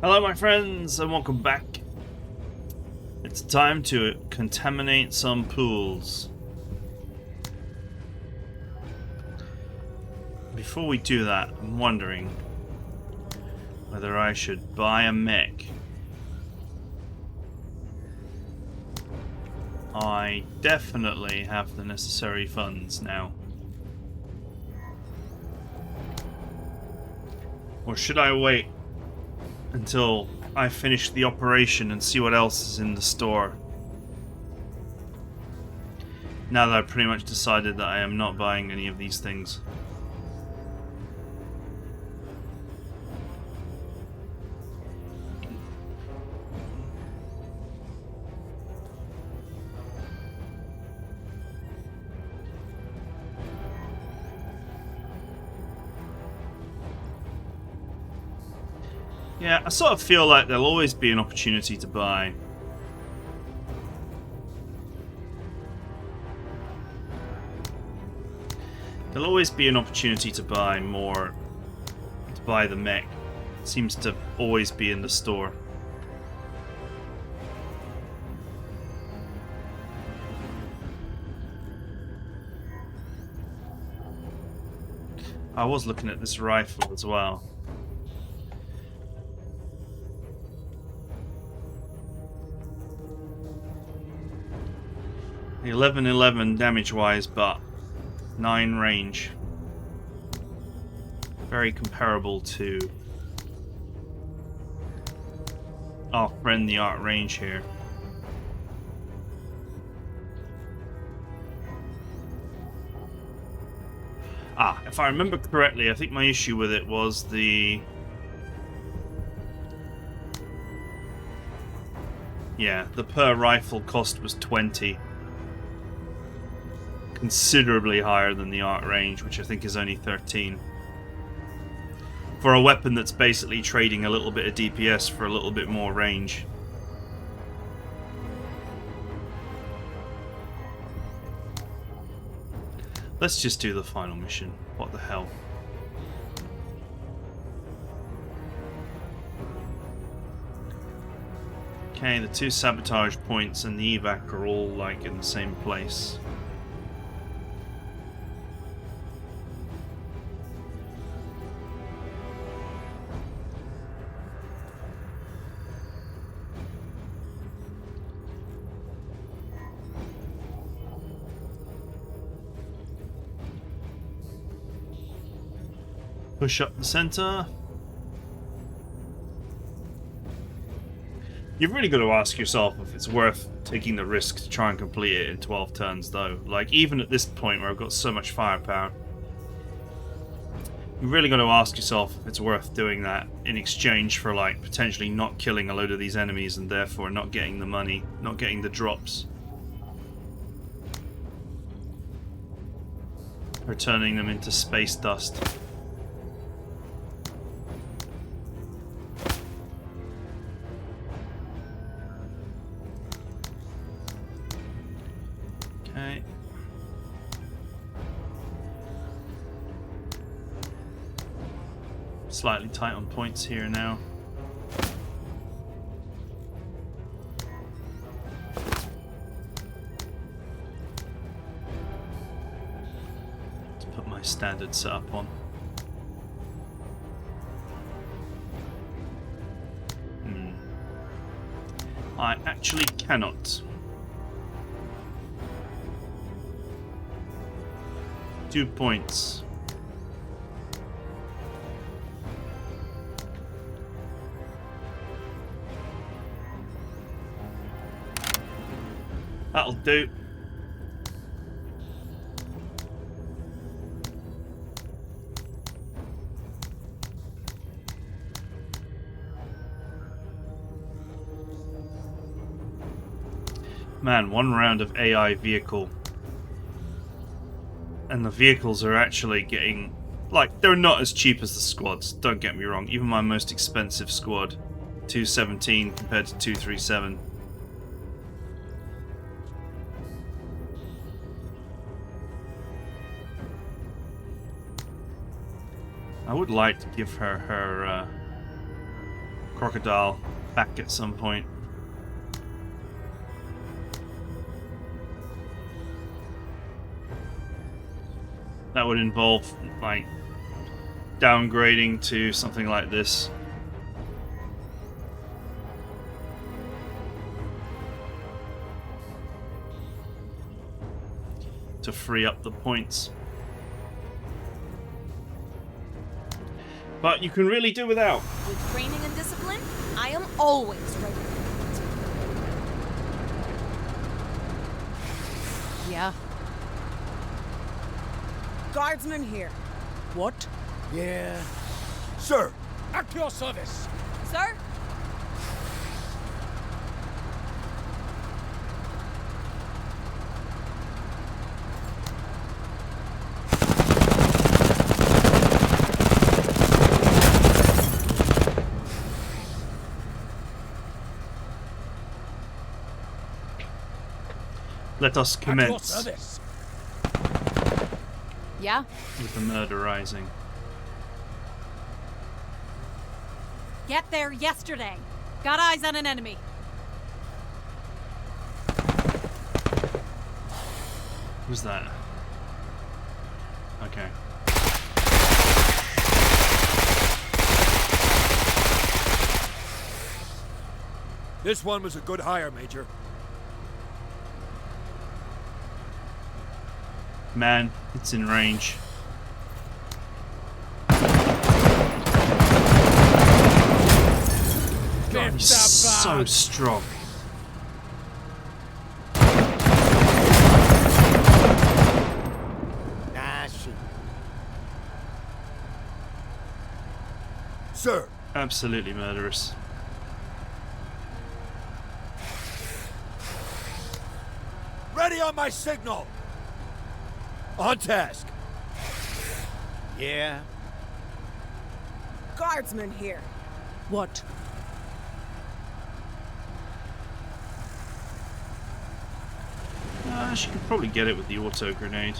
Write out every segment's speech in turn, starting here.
Hello my friends and welcome back. It's time to contaminate some pools. Before we do that, I'm wondering whether I should buy a mech. I definitely have the necessary funds now. Or should I wait until I finish the operation and see what else is in the store? Now that I've pretty much decided that I am not buying any of these things. Yeah, I sort of feel like there'll always be an opportunity to buy. There'll always be an opportunity to buy more, to buy the mech. It seems to always be in the store. I was looking at this rifle as well. The 1111 damage-wise, but 9 range. Very comparable to our friend the Art Range here. If I remember correctly, I think my issue with it was the... Yeah, the per rifle cost was 20. Considerably higher than the Art Range, which I think is only 13. For a weapon that's basically trading a little bit of DPS for a little bit more range. Let's just do the final mission. What the hell? Okay, the 2 sabotage points and the evac are all like in the same place. Push up the center. You've really got to ask yourself if it's worth taking the risk to try and complete it in 12 turns, though. Like, even at this point where I've got so much firepower, you've really got to ask yourself if it's worth doing that in exchange for, like, potentially not killing a load of these enemies and therefore not getting the money, not getting the drops. Or turning them into space dust. Okay. Slightly tight on points here now. Let's put my standard setup on. I actually cannot. 2 points. That'll do. Man, 1 round of AI vehicle. And the vehicles are actually getting... Like, they're not as cheap as the squads, don't get me wrong. Even my most expensive squad, 217 compared to 237. I would like to give her her crocodile back at some point. That would involve, like, downgrading to something like this. To free up the points. But you can really do without. With training and discipline, I am always ready. Yeah. Guardsman here. What? Yeah. Sir! At your service! Sir? Let us At your commence service! Yeah? with the murder rising. Get there yesterday. Got eyes on an enemy. Who's that? Okay. This one was a good hire, Major. Man, it's in range. God, he's so strong. Shoot. Sir! Absolutely murderous. Ready on my signal! On task. Yeah. Guardsman here. What? She could probably get it with the auto grenade.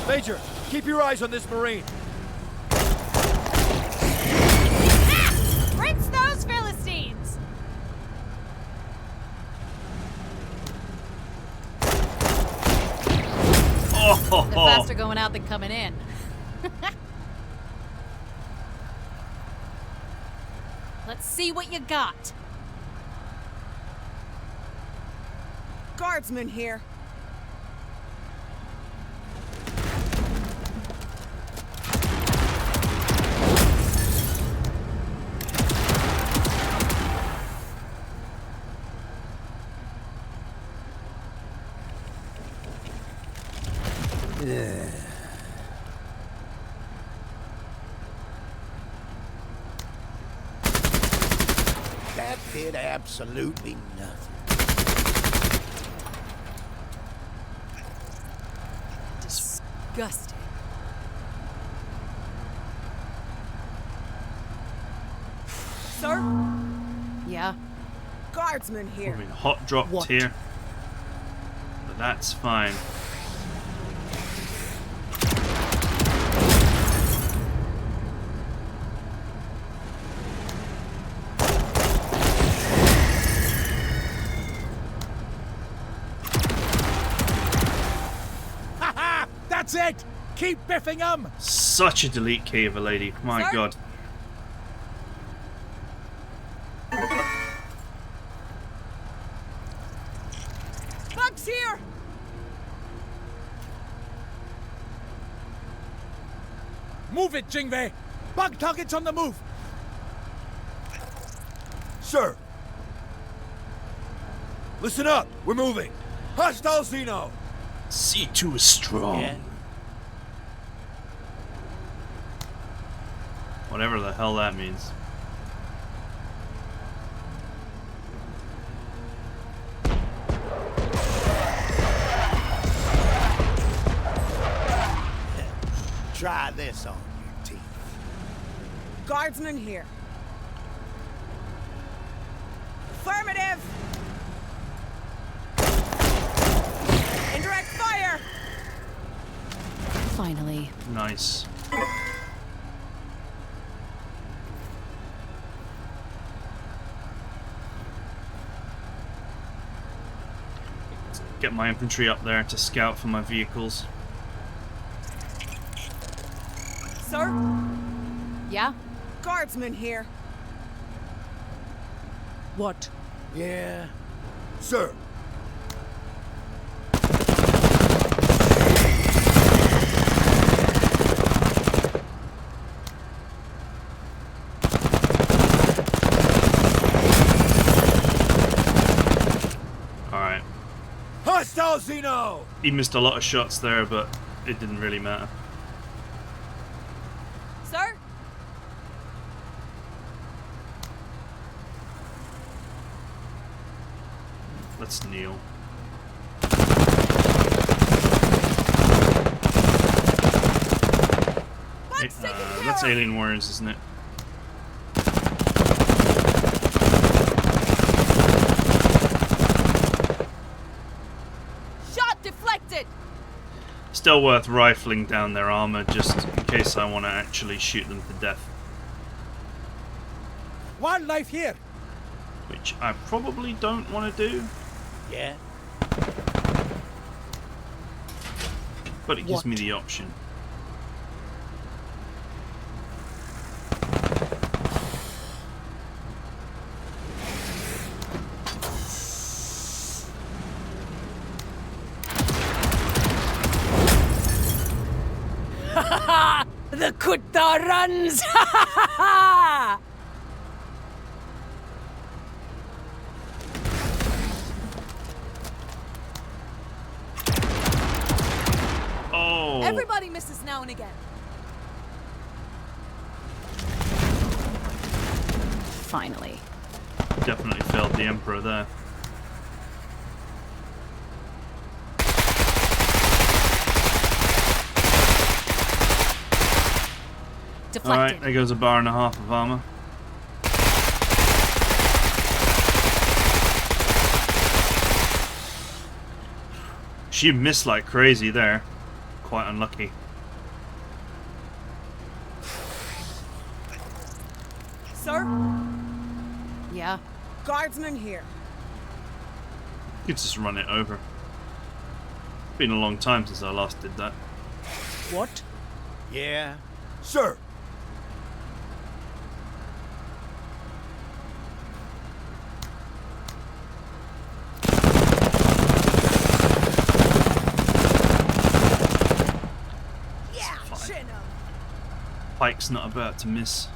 Major, keep your eyes on this Marine. Rinse those Philistines! Oh, They're faster going out than coming in. Let's see what you got. Guardsman here. That did absolutely nothing. Disgusting. Sir? Yeah? Guardsman here. I mean, hot dropped What? here. But that's fine. That's it! Keep biffing them! Such a delete key of a lady. My Sir? God. Bugs here! Move it, Jingvei! Bug targets on the move! Sir! Listen up! We're moving! Hostile Xeno! C2 is strong. Yeah. Whatever the hell that means. Try this on your teeth. Guardsman here. Affirmative! Indirect fire! Finally. Nice. Let's get my infantry up there to scout for my vehicles. Sir? Yeah? Guardsman here. What? Yeah. Sir. Alright. Hostile Xeno! He missed a lot of shots there, but it didn't really matter. Sir? Let's kneel. That's Alien Warriors, isn't it? Shot deflected! Still worth rifling down their armor just in case I want to actually shoot them to death. Wildlife here. Which I probably don't want to do, Yeah? but it gives me the option. The Kutta runs! Oh! Everybody misses now and again. Finally. Definitely failed the Emperor there. Deflected. Alright, there goes a bar and a half of armor. She missed like crazy there. Quite unlucky. Sir? Yeah? Guardsman here. You could just run it over. Been a long time since I last did that. What? Yeah? Sir. Yeah, Fine. Chino. Pike's not about to miss.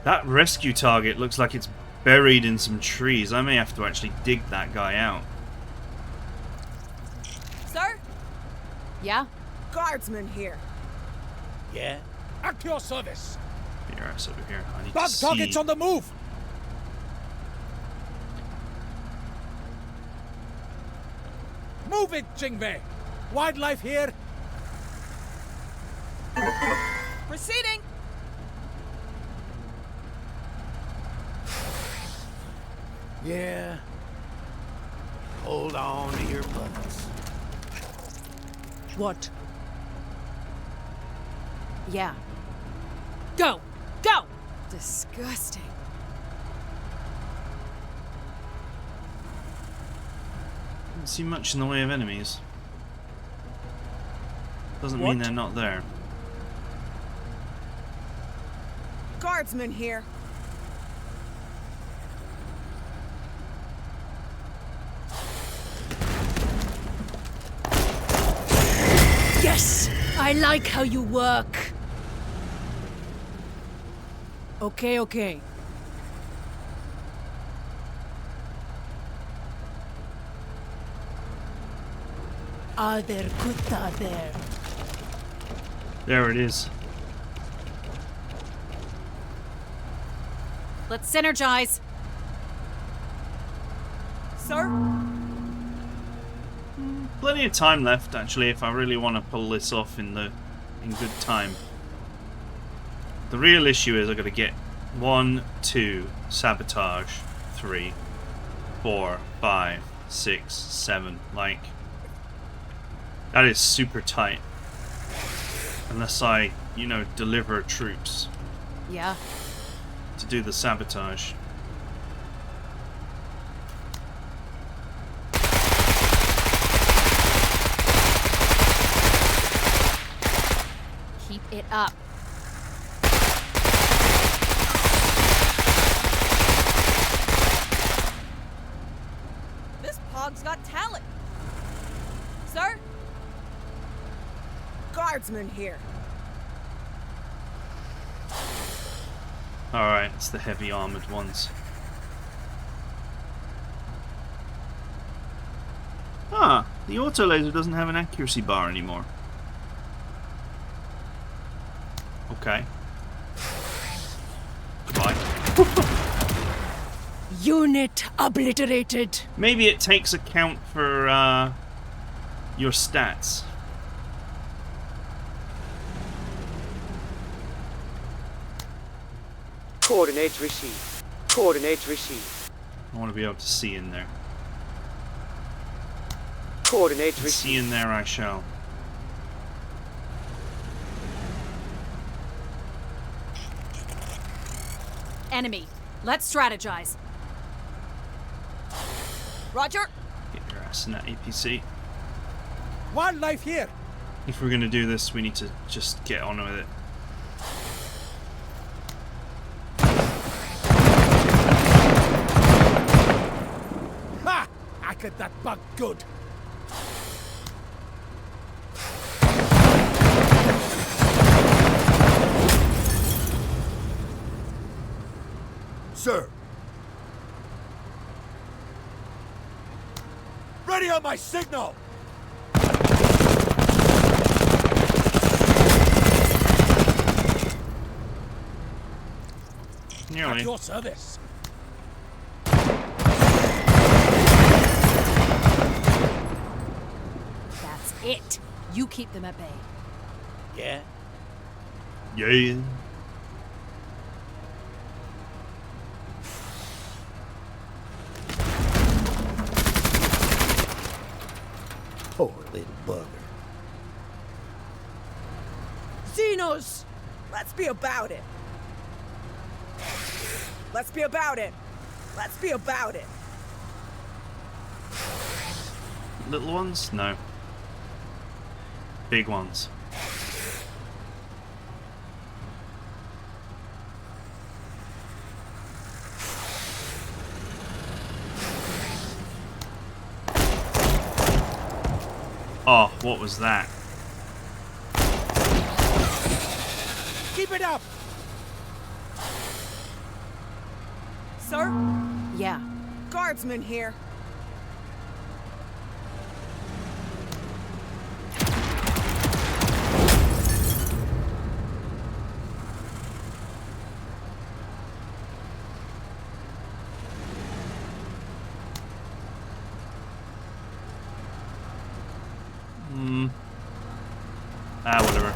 That rescue target looks like it's buried in some trees. I may have to actually dig that guy out. Sir? Yeah? Guardsman here. Yeah? At your service. Get your ass over here. I need Bug to targets see. on the move. Move it, Jingwei. Wildlife here. Proceeding! Yeah? Hold on to your butts. What? Yeah. Go! Go! Disgusting. Don't see much in the way of enemies. Doesn't mean What? they're not there. Guardsman here. Yes! I like how you work. Okay, okay. Are there Kutta there? There it is. Let's synergize. Sir? Plenty of time left, actually, if I really want to pull this off in good time. The real issue is I've got to get 1, 2, sabotage, 3, 4, 5, 6, 7. Like, that is super tight. Unless I, you know, deliver troops Yeah. to do the sabotage. Keep it up. This pog's got talent. Sir? Guardsman here. Alright, it's the heavy armored ones. Ah, the auto laser doesn't have an accuracy bar anymore. Okay. Goodbye. Unit obliterated. Maybe it takes account for your stats. Coordinates received. Coordinates received. I want to be able to see in there. Coordinates See received. in there I shall. Enemy. Let's strategize. Roger. Get your ass in that APC. Wildlife here. If we're going to do this, we need to just get on with it. Ha! I get that bug good. Sir. Ready on my signal! At Nearly. your service. That's it. You keep them at bay. Yeah? Yeah. Poor little bugger. Xenos! Let's be about it. Let's be about it. Let's be about it. Little ones? No. Big ones. Oh, what was that? Keep it up. Sir? Yeah. Guardsman here. Whatever.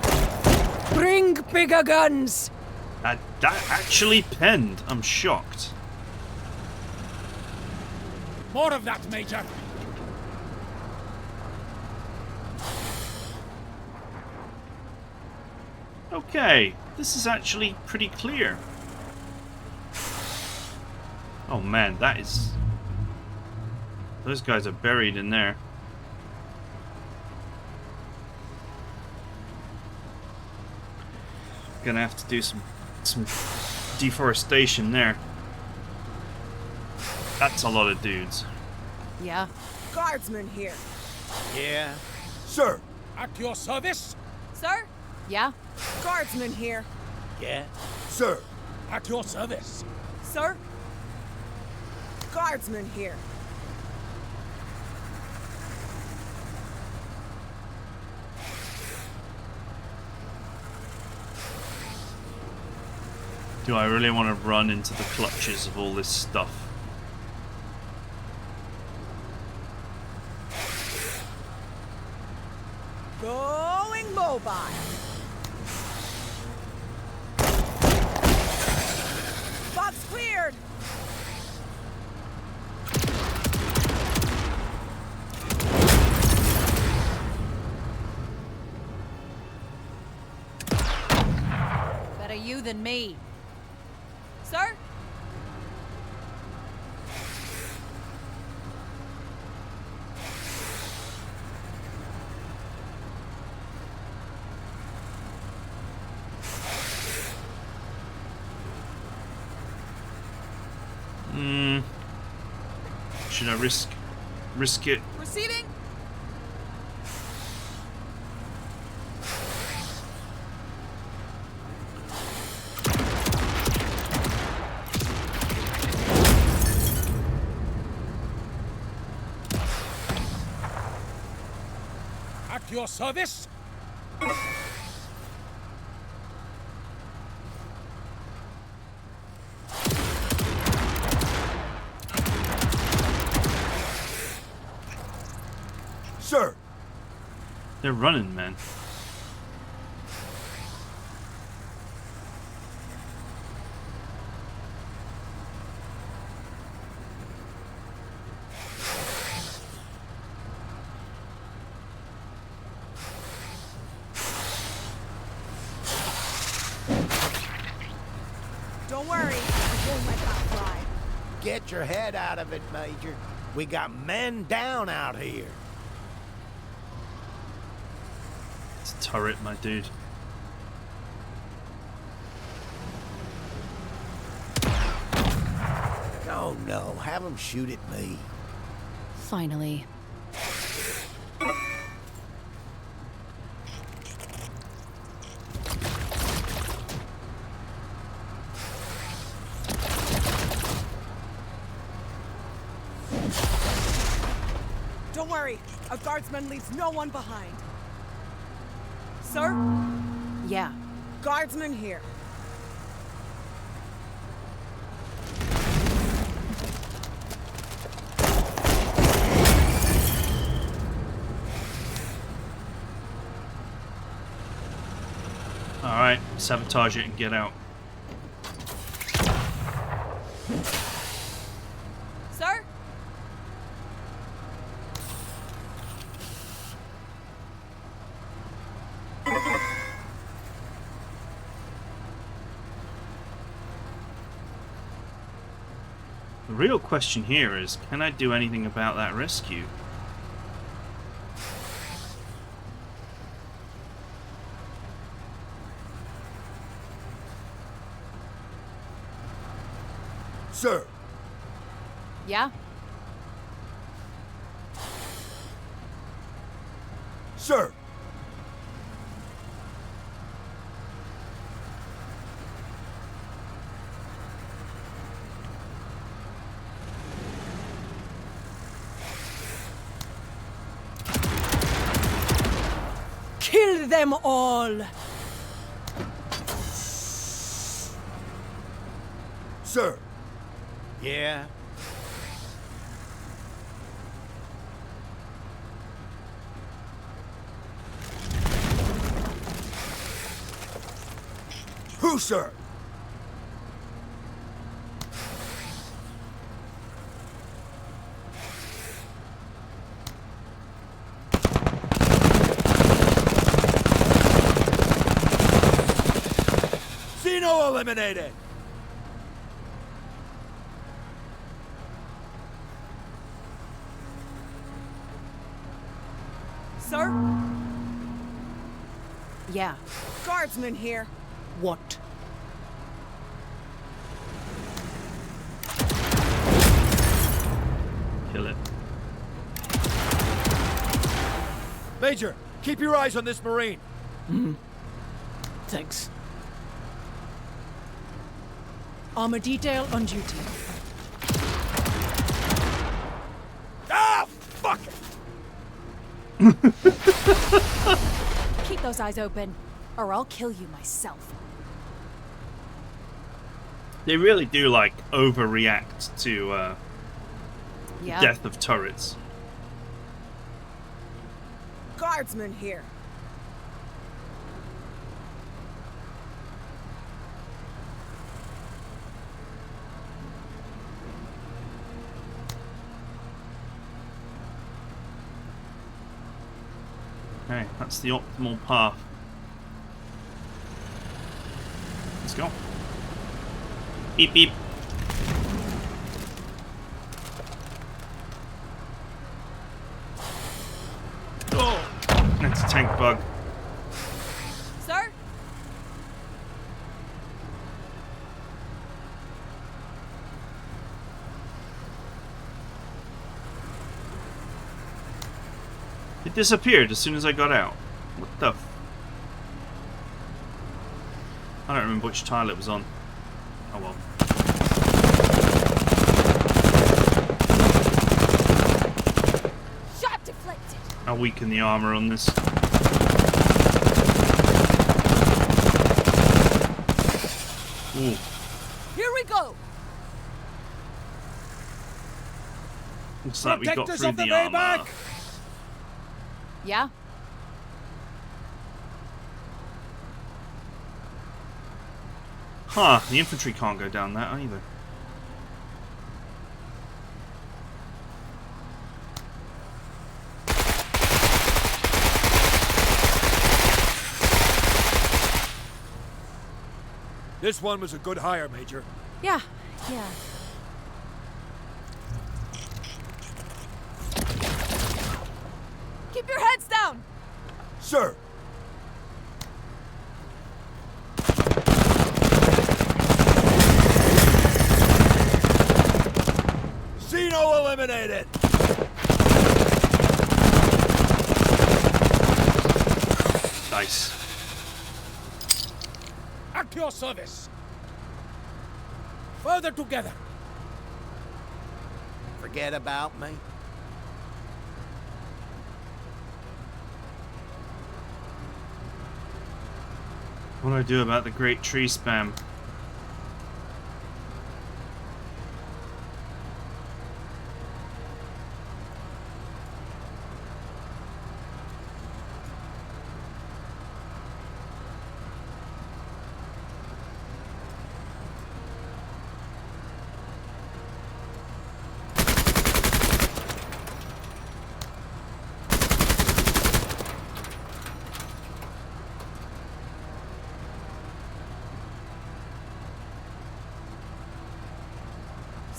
Bring bigger guns. That actually penned. I'm shocked. More of that, Major. Okay, this is actually pretty clear. Oh man, that is... Those guys are buried in there. Gonna have to do some deforestation there. That's a lot of dudes. Yeah. Guardsman here. Yeah? Sir. At your service. Sir? Yeah. Guardsman here. Yeah? Sir. At your service. Sir? Guardsman here. Do I really want to run into the clutches of all this stuff? Going mobile. Box cleared. you than me. Sir? Should I risk it? Proceeding? At your service. Sir! They're running, man. Don't worry, I won't let that fly. Get your head out of it, Major. We got men down out here. It's a turret, my dude. Oh no, have them shoot at me. Finally. Don't worry, a guardsman leaves no one behind. Sir? Yeah. Guardsman here. Alright, sabotage it and get out. Sir? The real question here is, can I do anything about that rescue? Sir! Yeah? Sir! Kill them all! Sir! Yeah? Who, sir? Xeno eliminated! Sir? Yeah. Guardsman here. What? Kill it. Major, keep your eyes on this Marine. Thanks. Armor detail on duty. Ah, fuck it! Keep those eyes open, or I'll kill you myself. They really do, like, overreact to Yeah. death of turrets. Guardsman here. Okay, that's the optimal path. Let's go. Beep beep. Oh, that's a tank bug. Sir? It disappeared as soon as I got out. What the I don't remember which tile it was on. Oh well. Shot deflected. I'll weaken the armor on this. Ooh. Here we go. Looks like we got Protectors through of the the way armor. back. Yeah? Huh, the infantry can't go down that either. This one was a good hire, Major. Yeah. Keep your heads down! Sir. Xeno eliminated. Nice. At your service. Further together. Forget about me. What do I do about the great tree spam?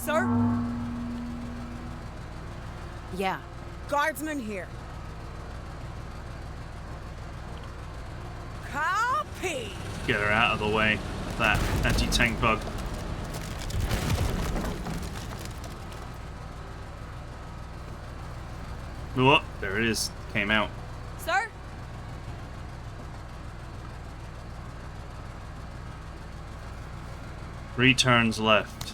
Sir? Yeah. Guardsman here. Copy. Get her out of the way. That anti-tank bug. What? There it is. Came out. Sir? Returns left.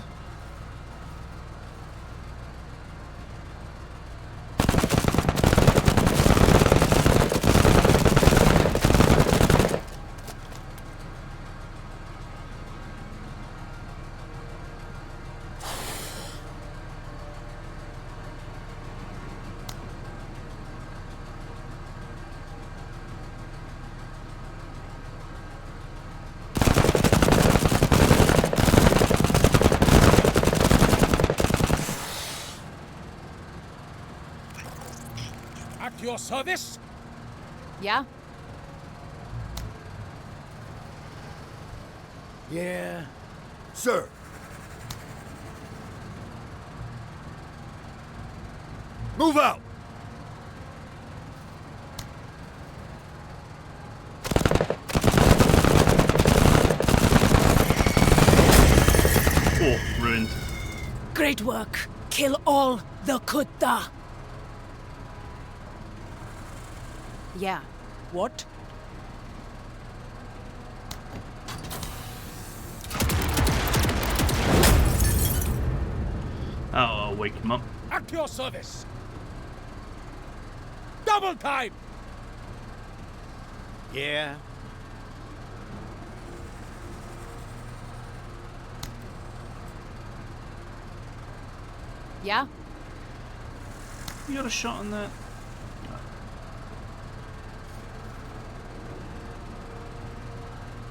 At your service. Yeah? Yeah. Sir. Move out. Oh, ruined. Great work. Kill all the Kutta. Yeah. What? Oh, I'll wake him up. At your service. Double time. Yeah. Yeah? You got a shot on that?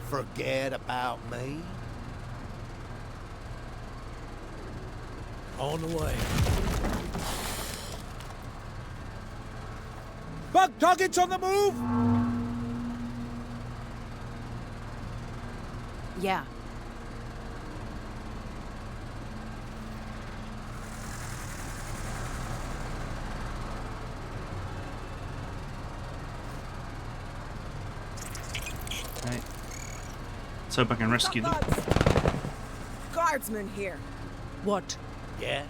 Forget about me. On the way. Bug targets on the move. Yeah. Let's hope I can rescue them. Guardsman here. What? Yeah?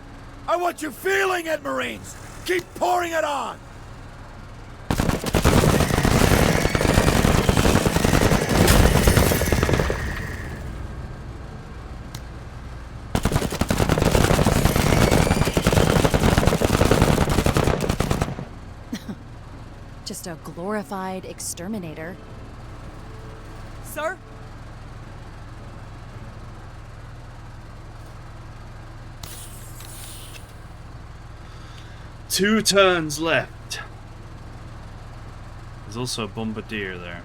I want you feeling it, Marines! Keep pouring it on! Just a glorified exterminator. Sir? Two turns left. There's also a bombardier there.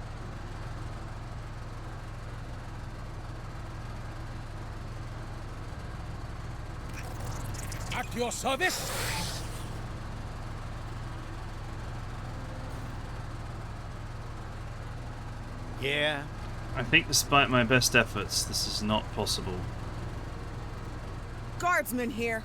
At your service! Yeah? I think despite my best efforts, this is not possible. Guardsman here.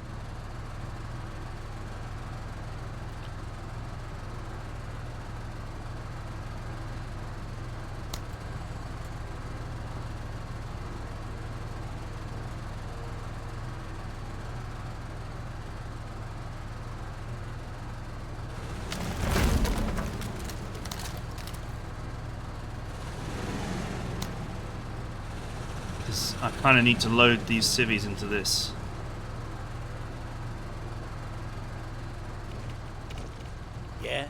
I kind of need to load these civvies into this. Yeah?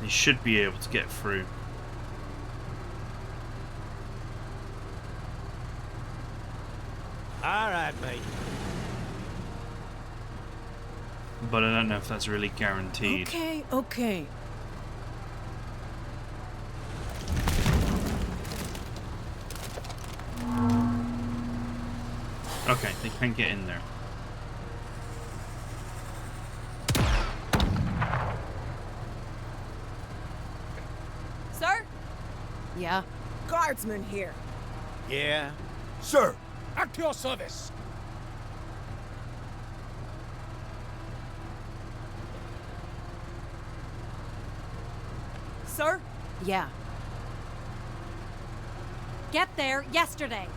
They should be able to get through. Alright, mate. But I don't know if that's really guaranteed. Okay, okay. Okay, they can get in there. Sir? Yeah. Guardsman here. Yeah? Sir, at your service! Sir? Yeah. Get there yesterday.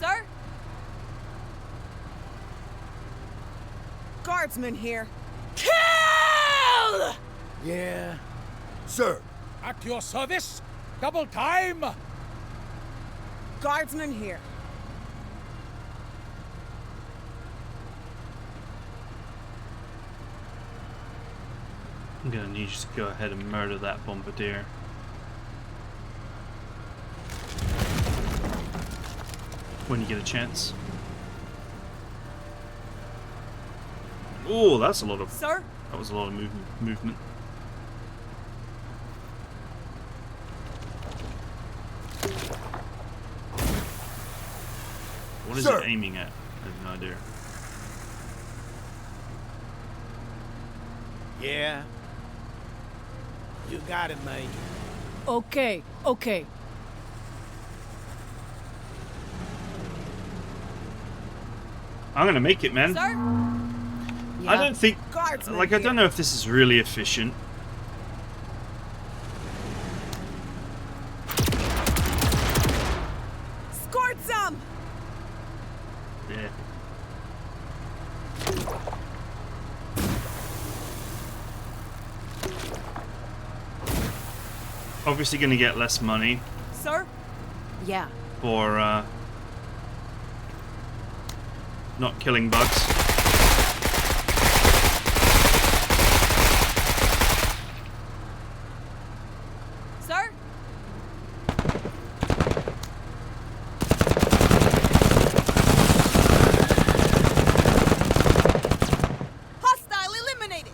Sir? Guardsman here. Kill! Yeah? Sir, at your service! Double time! Guardsman here. I'm gonna need you to go ahead and murder that bombardier. When you get a chance. Oh, that's a lot of. Sir? That was a lot of movement. What is Sir. it aiming at? I have no idea. Yeah? You got it, mate. Okay, okay. I'm gonna make it, man. Sir? Yeah. I don't think. Guardsman Like, I don't here. know if this is really efficient. Scored some! Yeah. Obviously, gonna get less money Sir? Yeah. for not killing bugs. Sir? Hostile eliminated!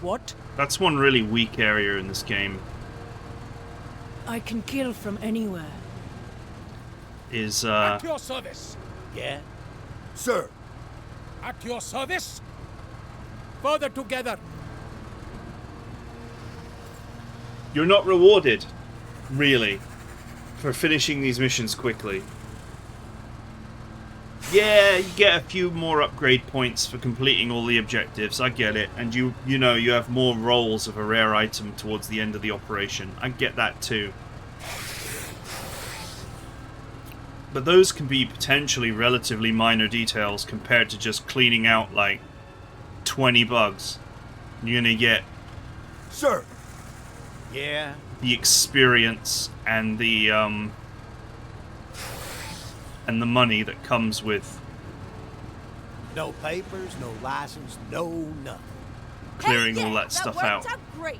What? That's one really weak area in this game. I can kill from anywhere. Is At your service! Yeah? Sir, at your service! Further together! you're not rewarded, really, for finishing these missions quickly. Yeah, you get a few more upgrade points for completing all the objectives. I get it. And you know, you have more rolls of a rare item towards the end of the operation. I get that too. But those can be potentially relatively minor details compared to just cleaning out like 20 bugs. You're gonna get Sir. Yeah. the experience and the money that comes with No papers, no license, no nothing. clearing Hey, all yeah, that stuff worked out. out great.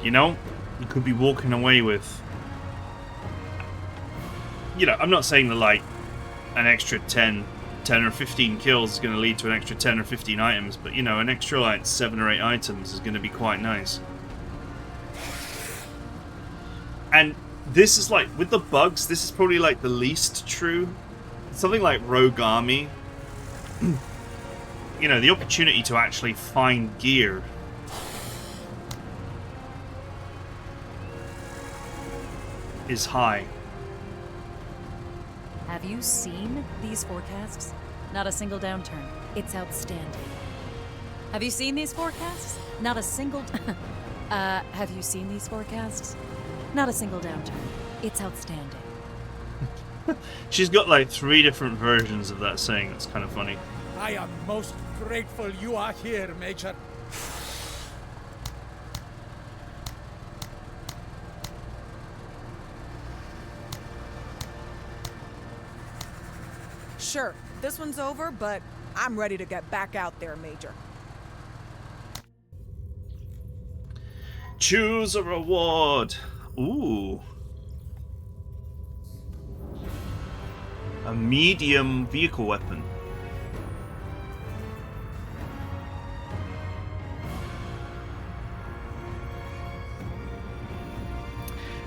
You know, you could be walking away with, you know, I'm not saying that like an extra 10 or 15 kills is going to lead to an extra 10 or 15 items, but you know, an extra like 7 or 8 items is going to be quite nice. And this is like, with the bugs, this is probably like the least true. Something like Rogue Army, you know, the opportunity to actually find gear is high. Have you seen these forecasts? Not a single downturn. It's outstanding. Have you seen these forecasts? Not a single... have you seen these forecasts? Not a single downturn. It's outstanding. She's got like 3 different versions of that saying. It's kind of funny. I am most grateful you are here, Major. Sure, this one's over, but I'm ready to get back out there, Major. Choose a reward. Ooh. A medium vehicle weapon.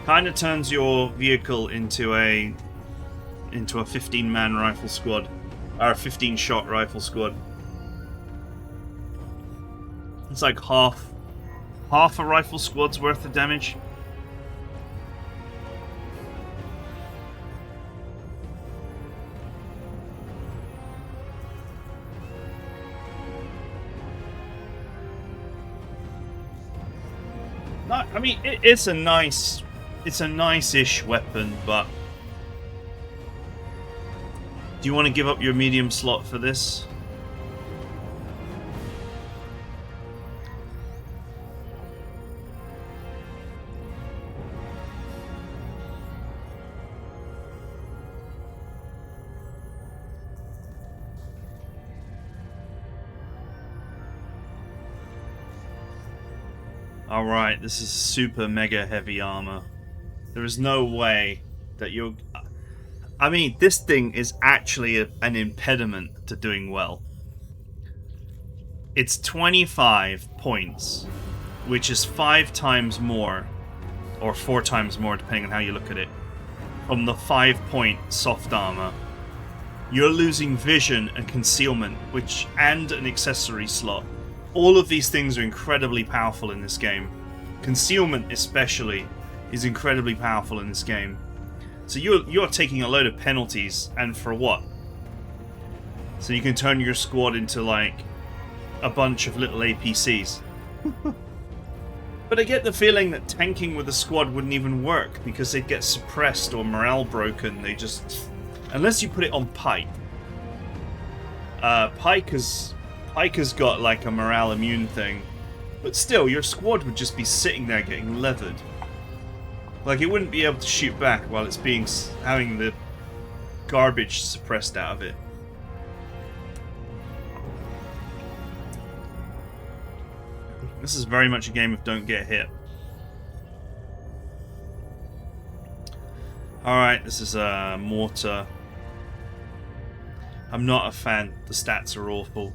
Kind of turns your vehicle into a 15-man rifle squad, or a 15-shot rifle squad. It's like half a rifle squad's worth of damage. No, I mean it's a nice-ish weapon, but do you want to give up your medium slot for this? Alright, this is super mega heavy armor. There is no way that you're... I mean, this thing is actually an impediment to doing well. It's 25 points, which is 5 times more, or 4 times more depending on how you look at it, from the 5-point soft armor. You're losing vision and concealment, and an accessory slot. All of these things are incredibly powerful in this game. Concealment especially is incredibly powerful in this game. So you're taking a load of penalties, and for what? So you can turn your squad into like a bunch of little APCs. But I get the feeling that tanking with a squad wouldn't even work because they'd get suppressed or morale broken. They just... Unless you put it on Pike. Pike has got like a morale immune thing. But still, your squad would just be sitting there getting leathered. Like, it wouldn't be able to shoot back while it's having the garbage suppressed out of it. This is very much a game of don't get hit. Alright, this is a mortar. I'm not a fan. The stats are awful.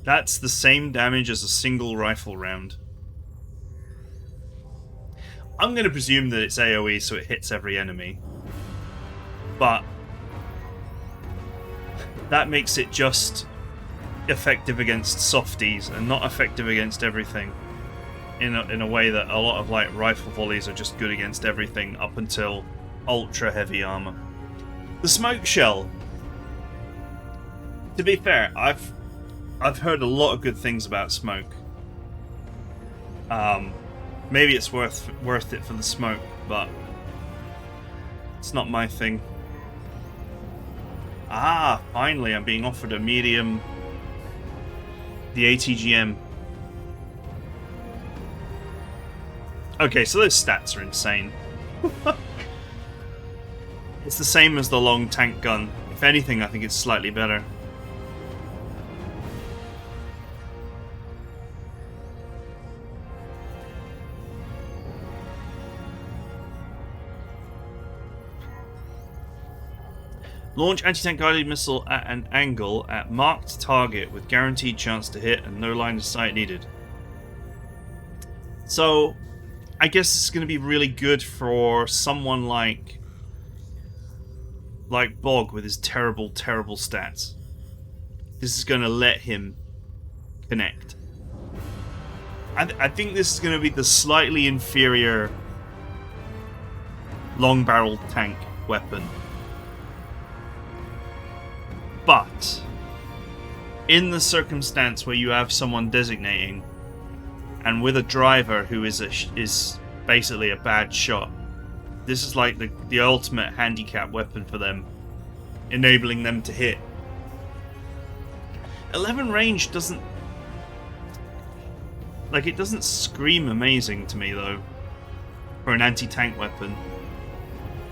That's the same damage as a single rifle round. I'm going to presume that it's AoE, so it hits every enemy. But that makes it just effective against softies and not effective against everything. In a way that a lot of like rifle volleys are just good against everything up until ultra heavy armor. The smoke shell. To be fair, I've heard a lot of good things about smoke. Maybe it's worth it for the smoke, but it's not my thing. Ah, finally I'm being offered a medium. The ATGM. Okay, so those stats are insane. It's the same as the long tank gun. If anything, I think it's slightly better. Launch anti-tank guided missile at an angle at marked target with guaranteed chance to hit and no line of sight needed. So, I guess it's going to be really good for someone like Bog with his terrible, terrible stats. This is going to let him connect. I think this is going to be the slightly inferior long-barreled tank weapon. But in the circumstance where you have someone designating, and with a driver who is basically a bad shot, this is like the ultimate handicap weapon for them, enabling them to hit. 11 range doesn't scream amazing to me though for an anti-tank weapon.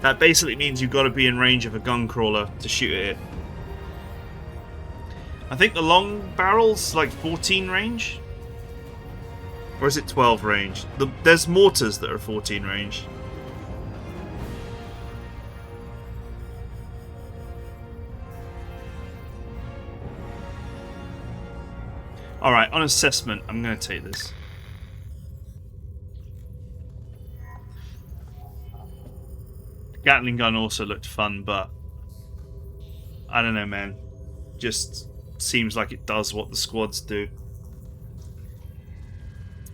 That basically means you've got to be in range of a gun crawler to shoot at it. I think the long barrel's like 14 range? Or is it 12 range? There's mortars that are 14 range. Alright, on assessment, I'm going to take this. The Gatling gun also looked fun, but I don't know, man. Just seems like it does what the squads do.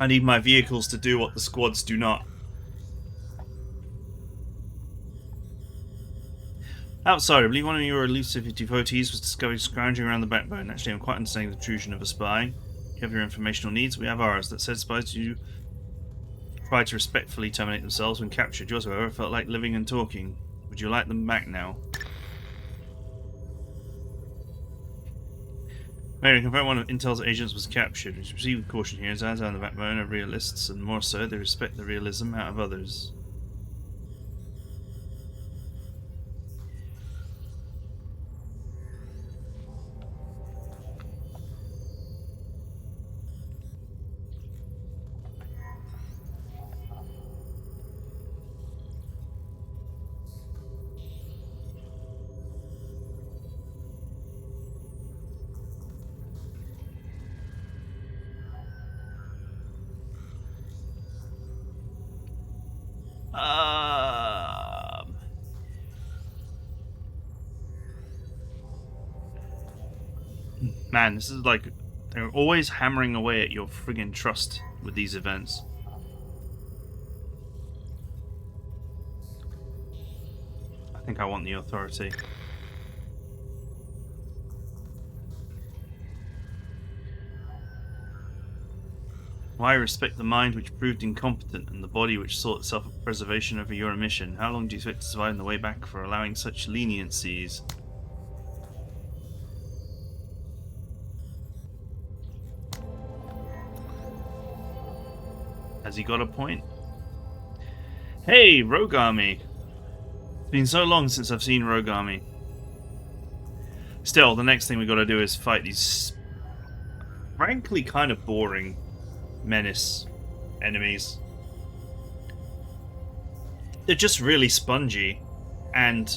I need my vehicles to do what the squads do not. Outside, I believe one of your elusive devotees was discovered scrounging around the backbone. Actually, I'm quite understanding the intrusion of a spy. You have your informational needs, we have ours. That said, spies you try to respectfully terminate themselves when captured. Yours, however, felt like living and talking. Would you like them back now? Mary, confirm one of Intel's agents was captured. We proceed with caution here, as eyes on the backbone of realists, and more so, they respect the realism out of others. Man, this is like, they're always hammering away at your friggin' trust with these events. I think I want the authority. Why respect the mind which proved incompetent and the body which sought self-preservation over your omission? How long do you expect to survive on the way back for allowing such leniencies? Has he got a point? Hey, Rogue Army! It's been so long since I've seen Rogue Army. Still, the next thing we got to do is fight these frankly kind of boring Menace enemies. They're just really spongy, and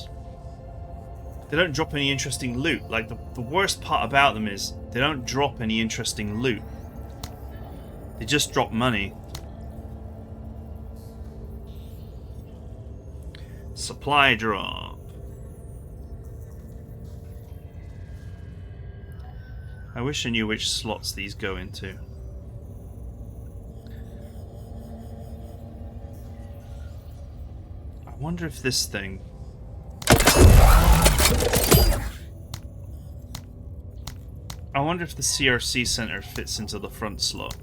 they don't drop any interesting loot. Like, the worst part about them is they don't drop any interesting loot. They just drop money. Supply drop. I wish I knew which slots these go into. I wonder if this thing... I wonder if the CRC center fits into the front slot.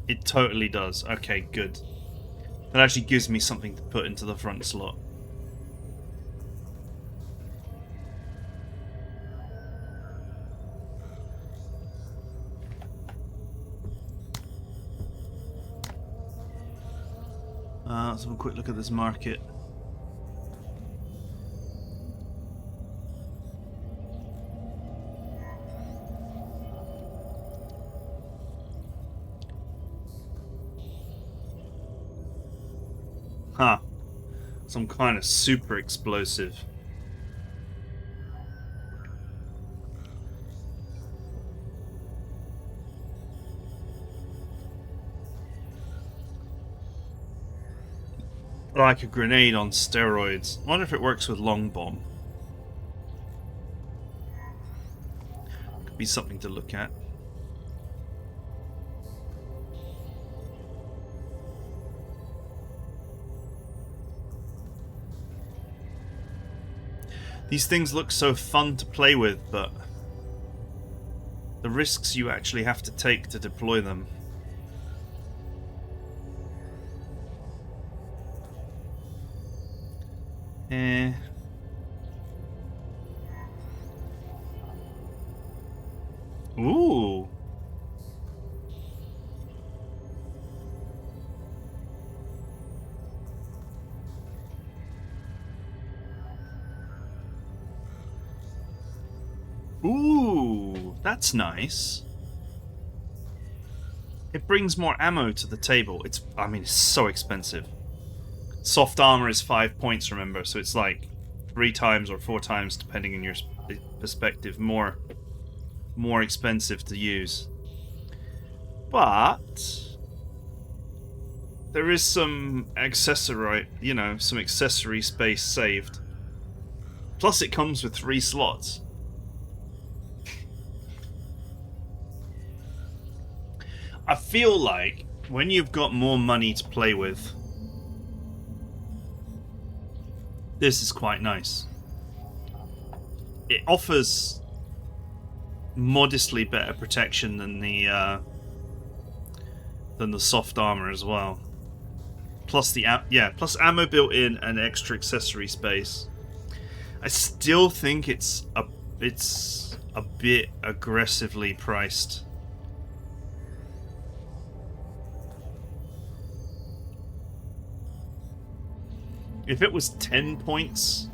It totally does. Okay, good. That actually gives me something to put into the front slot. Let's have a quick look at this market. Huh. Some kind of super explosive. Like a grenade on steroids. I wonder if it works with long bomb. Could be something to look at. These things look so fun to play with, but the risks you actually have to take to deploy them. Ooh. Ooh, that's nice. It brings more ammo to the table. I mean, it's so expensive. Soft armor is 5 points, remember, so it's like 3 times or 4 times, depending on your perspective, more expensive to use. But there is some accessory, some accessory space saved. Plus, it comes with 3 slots. I feel like when you've got more money to play with, this is quite nice. It offers modestly better protection than the soft armor as well. Plus plus ammo built in and extra accessory space. I still think it's a bit aggressively priced. If it was 10 points,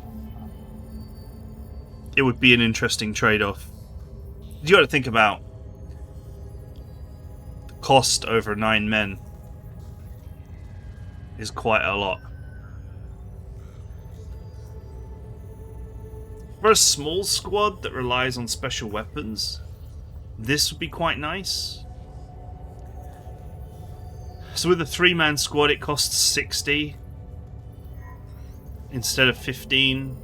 it would be an interesting trade-off. You got to think about the cost over 9 men is quite a lot. For a small squad that relies on special weapons, this would be quite nice. So with a 3-man squad, it costs 60 instead of 15.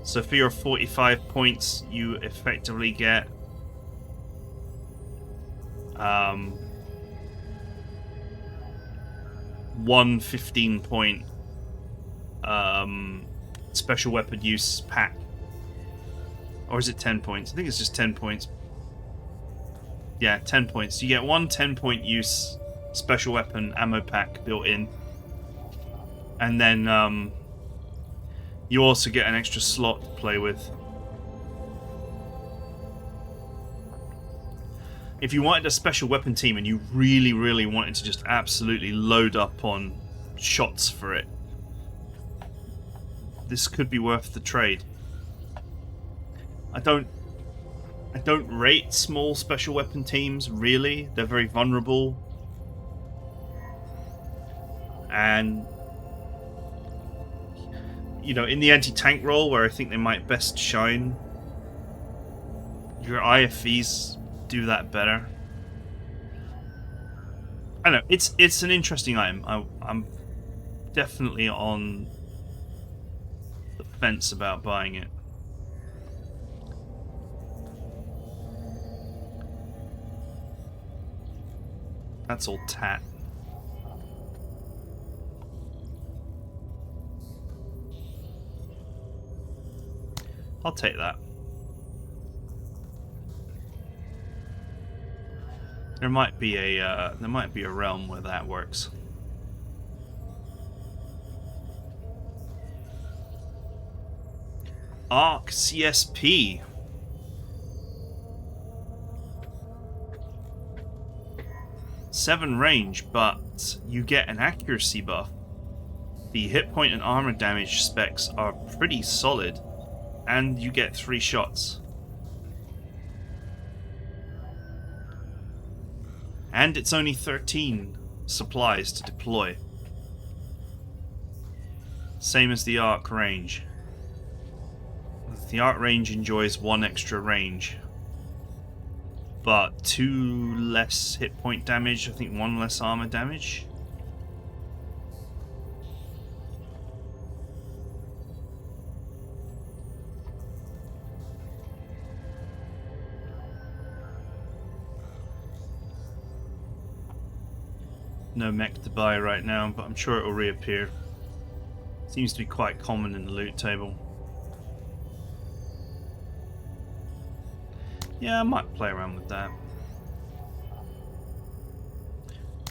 So for your 45 points, you effectively get one 15-point special weapon use pack. Or is it 10 points? I think it's just 10 points. Yeah, 10 points. You get one 10-point use special weapon ammo pack built in. And then you also get an extra slot to play with. If you wanted a special weapon team and you really, really wanted to just absolutely load up on shots for it, this could be worth the trade. I don't rate small special weapon teams, really. They're very vulnerable. And in the anti-tank role, where I think they might best shine, your IFVs do that better. I don't know, it's an interesting item. I'm definitely on the fence about buying it. That's all tat. I'll take that. There might be a realm where that works. Arc CSP. Seven range, but you get an accuracy buff. The hit point and armor damage specs are pretty solid, and you get 3 shots. And it's only 13 supplies to deploy. Same as the arc range. The arc range enjoys 1 extra range, but 2 less hit point damage, I think 1 less armor damage. No mech to buy right now, but I'm sure it will reappear. Seems to be quite common in the loot table. Yeah, I might play around with that.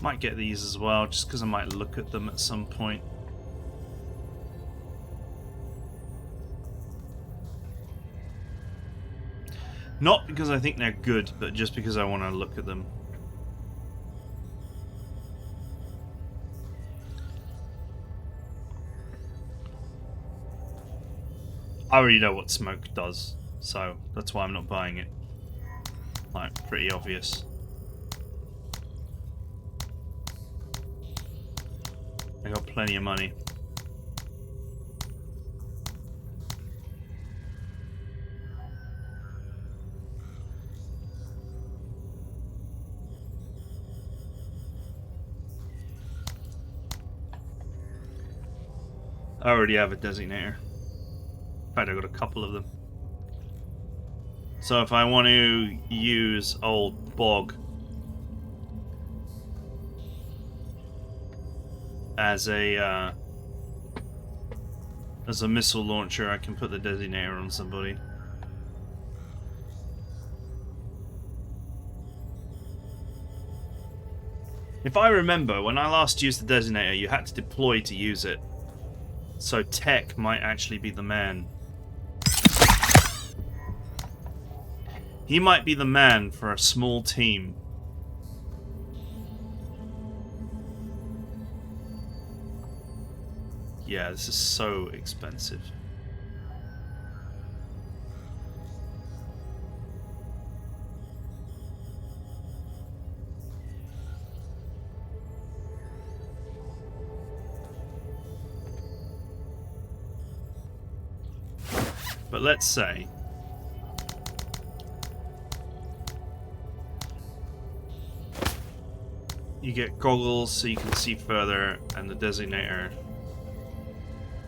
Might get these as well, just because I might look at them at some point. Not because I think they're good, but just because I want to look at them. I already know what smoke does, so that's why I'm not buying it. Like, pretty obvious. I got plenty of money. I already have a designator. In fact, I've got a couple of them. So if I want to use old Bog as a missile launcher, I can put the designator on somebody. If I remember, when I last used the designator, you had to deploy to use it. So Tech might actually be the man. He might be the man for a small team. Yeah, this is so expensive. But let's say you get goggles so you can see further, and the designator.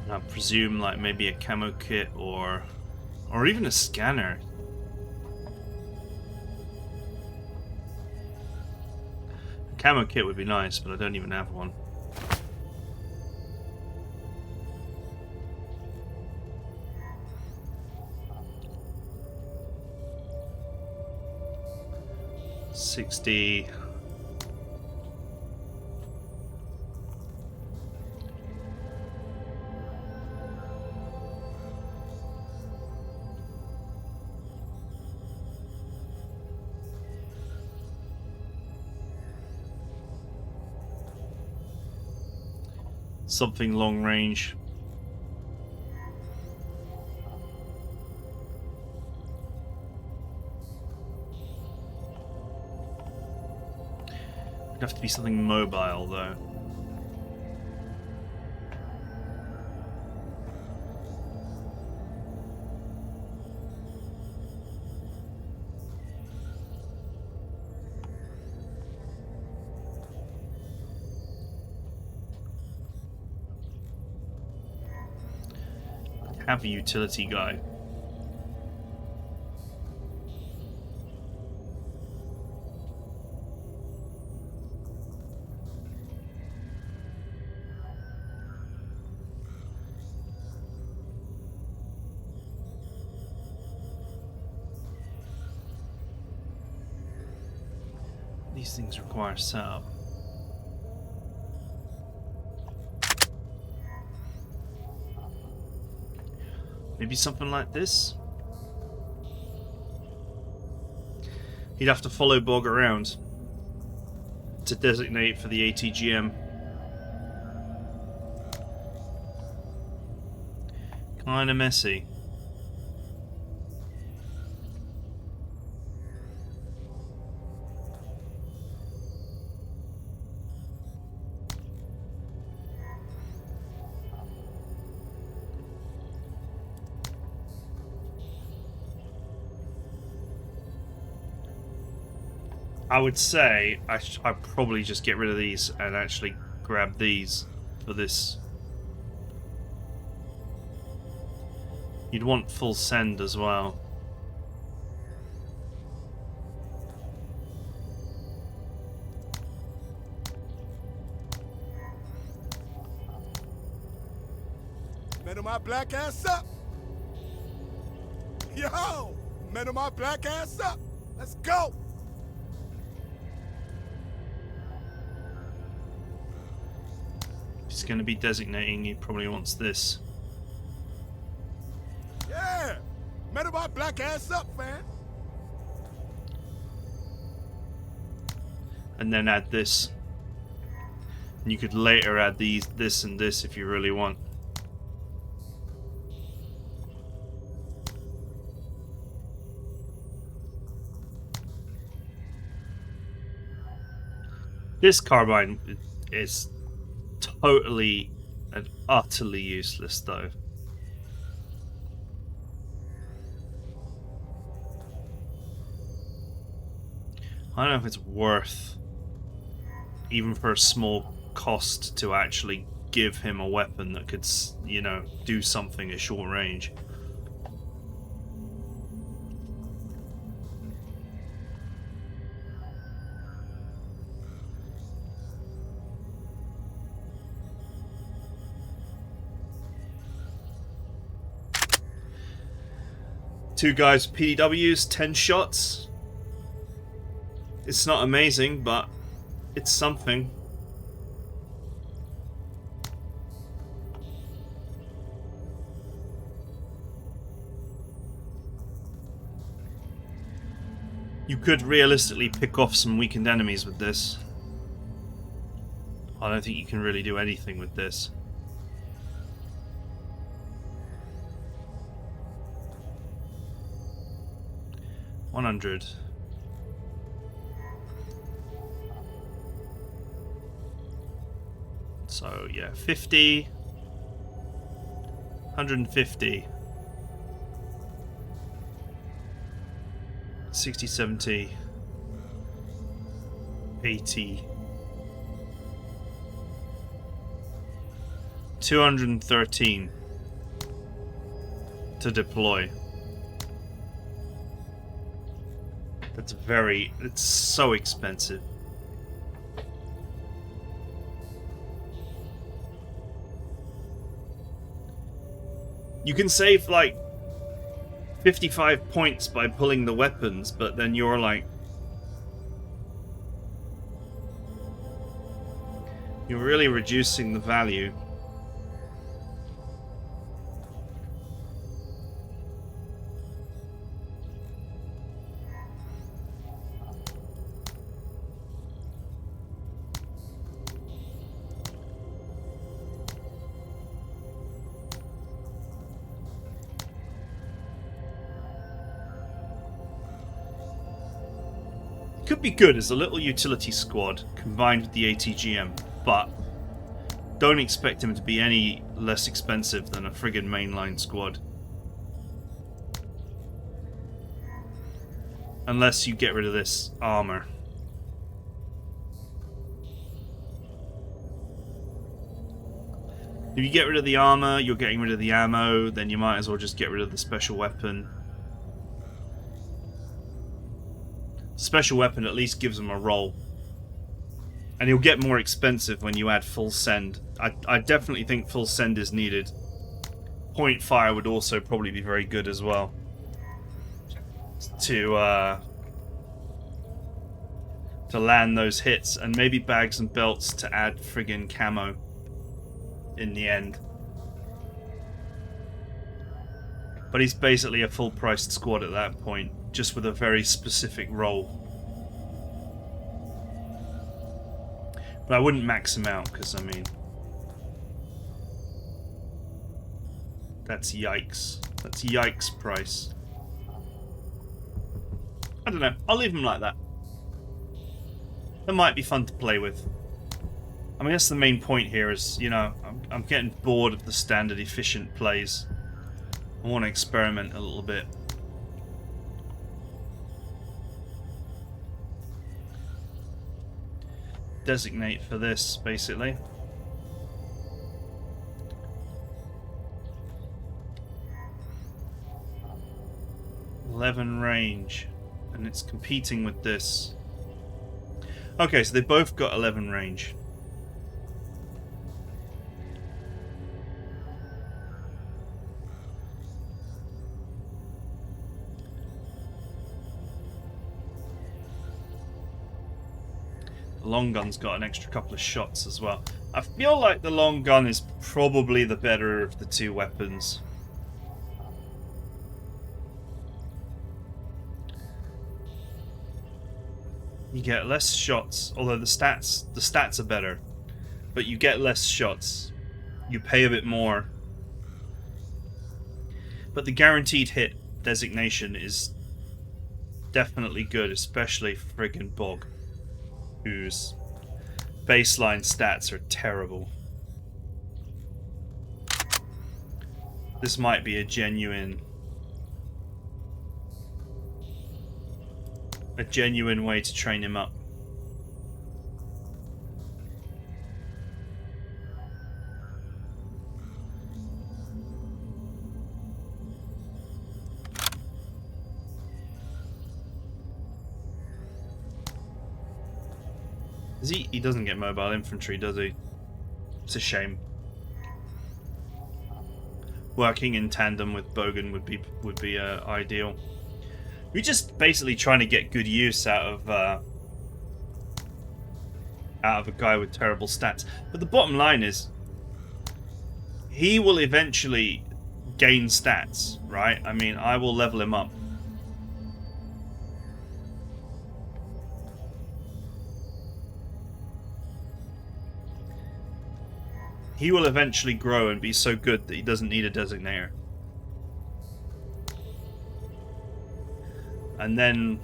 And I presume like maybe a camo kit or even a scanner. A camo kit would be nice, but I don't even have one. $60. Something long range. It'd have to be something mobile though. Have a utility guy. These things require setup. Maybe something like this? He'd have to follow Bog around to designate for the ATGM. Kinda messy. I would say I'd probably just get rid of these and actually grab these for this. You'd want full send as well. Metal my black ass up. Yo, metal my black ass up. Let's go. He's going to be designating, he probably wants this. Yeah, metal my black ass up, man. And then add this. And you could later add these, this and this if you really want. This carbine is totally and utterly useless though. I don't know if it's worth, even for a small cost, to actually give him a weapon that could, you know, do something at short range. Two guys with PDWs, 10 shots. It's not amazing, but it's something. You could realistically pick off some weakened enemies with this. I don't think you can really do anything with this. $100. So yeah, 50, 150, 60, 70, 80, 213 to deploy. It's so expensive. You can save like 55 points by pulling the weapons, but then you're really reducing the value. Could be good as a little utility squad combined with the ATGM, but don't expect him to be any less expensive than a friggin' mainline squad. Unless you get rid of this armor. If you get rid of the armor, you're getting rid of the ammo, then you might as well just get rid of the special weapon. Special weapon at least gives him a roll. And he'll get more expensive when you add full send. I definitely think full send is needed. Point fire would also probably be very good as well. to land those hits, and maybe bags and belts to add friggin' camo in the end. But he's basically a full-priced squad at that point, just with a very specific role. But I wouldn't max him out, because, I mean... That's yikes. That's yikes price. I don't know. I'll leave him like that. That might be fun to play with. I mean, that's the main point here is, you know, I'm getting bored of the standard efficient plays. I want to experiment a little bit. Designate for this, basically. .11 range, and it's competing with this. Okay, so they both got 11 range. The long gun's got an extra couple of shots as well. I feel like the long gun is probably the better of the two weapons. You get less shots, although the stats are better, but you get less shots. You pay a bit more, but the guaranteed hit designation is definitely good, especially friggin' Bog, whose baseline stats are terrible. This might be a genuine way to train him up. He doesn't get mobile infantry, does he? It's a shame. Working in tandem with Bogan would be ideal. We're just basically trying to get good use out of a guy with terrible stats. But the bottom line is, he will eventually gain stats, right? I mean, I will level him up. He will eventually grow and be so good that he doesn't need a designator. And then,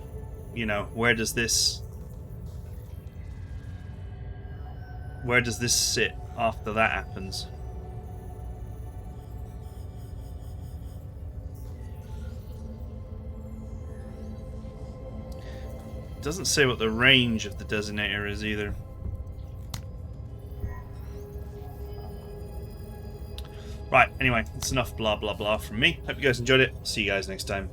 you know, where does this sit after that happens? It doesn't say what the range of the designator is either. Right, anyway, that's enough blah blah blah from me. Hope you guys enjoyed it. See you guys next time.